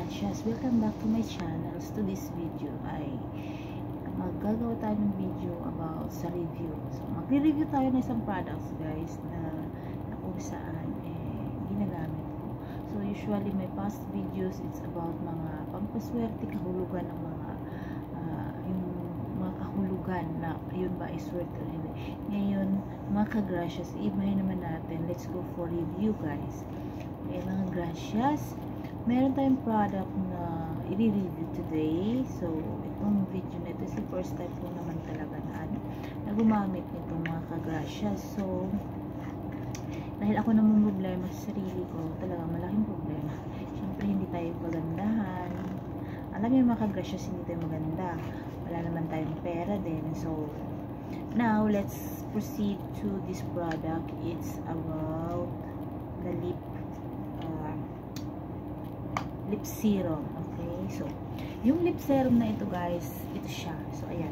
gracias! Welcome back to my channel. To this video ay maggagawa tayo ng video about sa review. So magre-review tayo ng isang products guys na kung saan ginagamit ko. So usually my past videos it's about mga pampaswerte, kahulugan ng mga yung mga kahulugan na yun ba ay swerte o hindi. Ngayon mga ka-gracias, ibahin naman natin. Let's go for review guys. Mga gracias, meron tayong product na i-review today. So itong video na ito si first time ko naman talaga na gumamit nitong mga ka-gracias. So dahil ako namang problema sa sarili ko, talaga malaking problema. Siyempre hindi tayo magandahan. Alam niyo mga ka-gracias, hindi tayo maganda, wala naman tayong pera din. So now let's proceed to this product. It's about the lip serum. Okay, so yung lip serum na ito guys, ito siya. So ayan,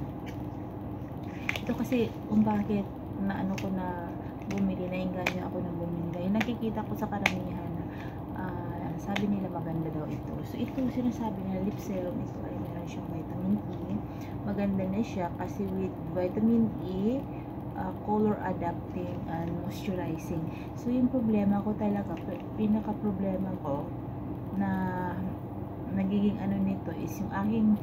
ito kasi kung bakit na ano ko na bumili, nainganyo ako ng bumili dahil nakikita ko sa karamihan na sabi nila maganda daw ito. So ito sinasabi nila lip serum, ito ay meron siyang vitamin E. Maganda na siya kasi with vitamin E, color adapting and moisturizing. So yung problema ko talaga, pinaka problema ko na nagiging ano nito is yung aking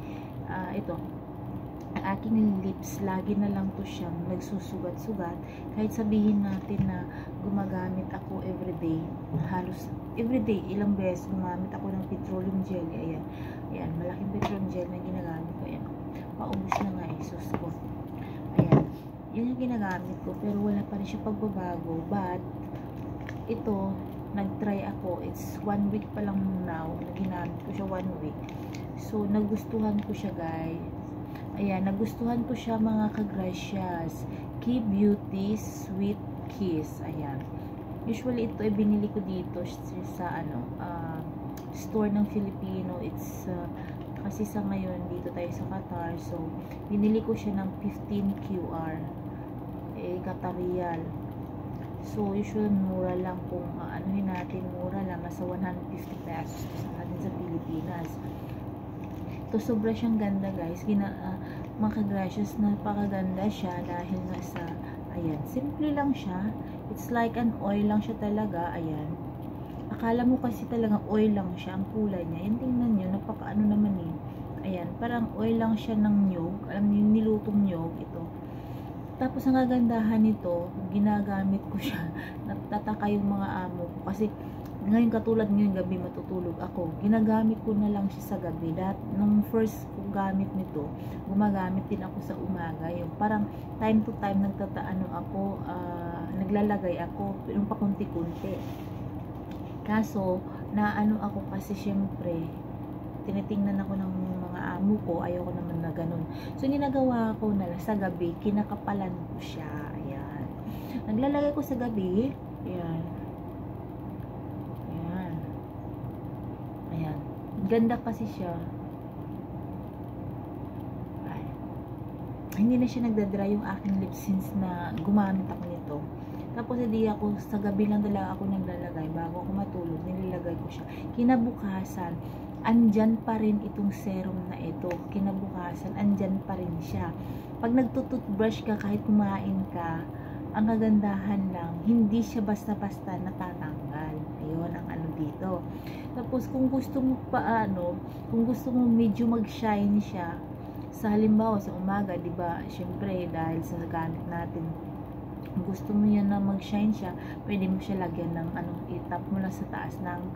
ang aking lips, lagi na lang to siyang nagsusugat-sugat. Kahit sabihin natin na gumagamit ako everyday, halos everyday, ilang beses gumamit ako ng petroleum jelly. Ayan, malaking petroleum jelly na ginagamit ko. Ayan, paubos na nga sus ko. Ayan, yun yung ginagamit ko, pero wala pa rin siya pagbabago. But ito, nag-try ako, it's 1 week pa lang now na ginamit ko siya, 1 week. So nagustuhan ko siya guys. Ayan, nagustuhan ko siya mga ka-gracias. Key Beauty Sweet Kiss. Ayan, usually ito ay binili ko dito sa store ng Filipino. It's kasi sa ngayon dito tayo sa Qatar, so binili ko siya ng 15 QR Qatar Riyal. So usually mura lang, kung anuhin natin, mura lang, nasa 150 pesos sa atin sa Pilipinas. Ito sobra siyang ganda guys, mga ka-gracias, napakaganda siya dahil nasa, ayan, simple lang siya. It's like an oil lang siya talaga. Ayan, akala mo kasi talaga oil lang siya ang kulay niya. Yan, tingnan nyo, napakaano naman ayan, parang oil lang siya ng nyog. Alam niyo, nilutong nyog ito. Tapos ang kagandahan nito, ginagamit ko siya, natataka yung mga amo ko kasi ngayon katulad ngayon gabi matutulog ako, ginagamit ko na lang siya sa gabi. Nung first ko gamit nito, gumagamit din ako sa umaga, yung parang time to time naglalagay ako yung pakunti-kunti. Kaso naano ako kasi syempre tinitingnan ako ng mga amo ko, ayoko naman na ganun. So ginagawa ko na lang sa gabi, kinakapalan ko siya. Ayan, naglalagay ko sa gabi. Ayan, ayan, ayan, ganda kasi siya. Ay, hindi na siya nagdadry yung aking lips since na gumamit ako nito. Tapos hindi ako, sa gabi lang talaga ako naglalagay, bago ako matulog nilalagay ko siya. Kinabukasan andyan pa rin itong serum na ito. Kinabukasan andyan pa rin siya. Pag nagtututbrush ka, kahit kumain ka, ang kagandahan lang, hindi siya basta-basta natatanggal. Ayun ang ano dito. Tapos kung gusto mo kung gusto mo medyo mag-shine siya, sa halimbawa sa umaga, 'di ba? Syempre dahil sa gamit natin, kung gusto mo yan na mag-shine siya, pwede mo siya lagyan ng itap mo lang sa taas ng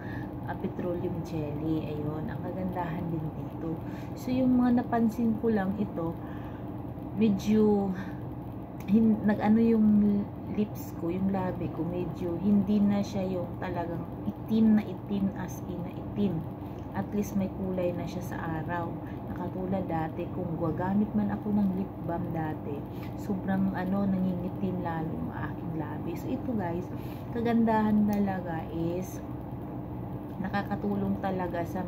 petroleum jelly. Ayun, ang kagandahan din dito. So yung mga napansin ko lang ito, medyo nag-ano yung lips ko, yung labi ko, medyo hindi na siya yung talagang itim na itim, as in na itim. At least may kulay na siya sa araw. Nakatulad dati, kung gagamit man ako ng lip balm dati, sobrang nangingitim lalo ang aking labi. So ito guys, kagandahan talaga is nakakatulong talaga sa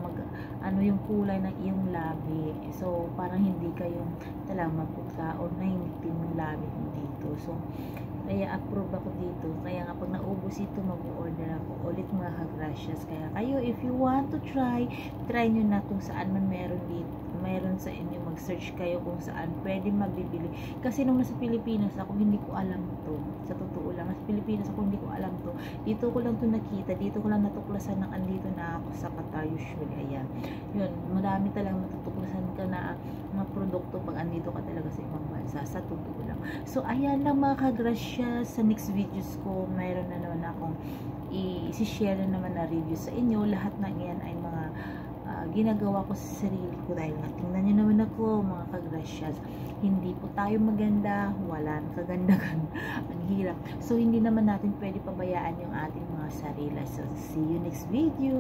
yung kulay ng iyong labi. So parang hindi kayong talagang maputa o nangingitim yung labi mo dito. So Kaya approve ako dito. Kaya nga pag naubos ito, mag-order ako ulit mga ka-gracias. Kaya kayo, if you want to try nyo na kung saan man meron dito. Meron sa inyo, mag-search kayo kung saan pwede mabibili. Kasi nung nasa Pilipinas ako, hindi ko alam to. Sa totoo lang, nasa Pilipinas ako, hindi ko alam to. Dito ko lang to nakita, dito ko lang natuklasan ng andito na ako sa Qatar usually. Ayan. Yun, madami talagang matutuklasan ka na mga produkto pag andito ka talaga sa ibang bansa. Sa totoo lang. So, ayan lang mga kagrasya. Sa next videos ko, mayroon na naman akong i-share na naman na review sa inyo. Lahat na yan ay mga ginagawa ko sa sarili ko dahil nga tingnan nyo naman ako mga kagrasyas, hindi po tayo maganda, wala nang kagandagan. Ang hirap. So hindi naman natin pwede pabayaan yung ating mga sarili. So see you next video.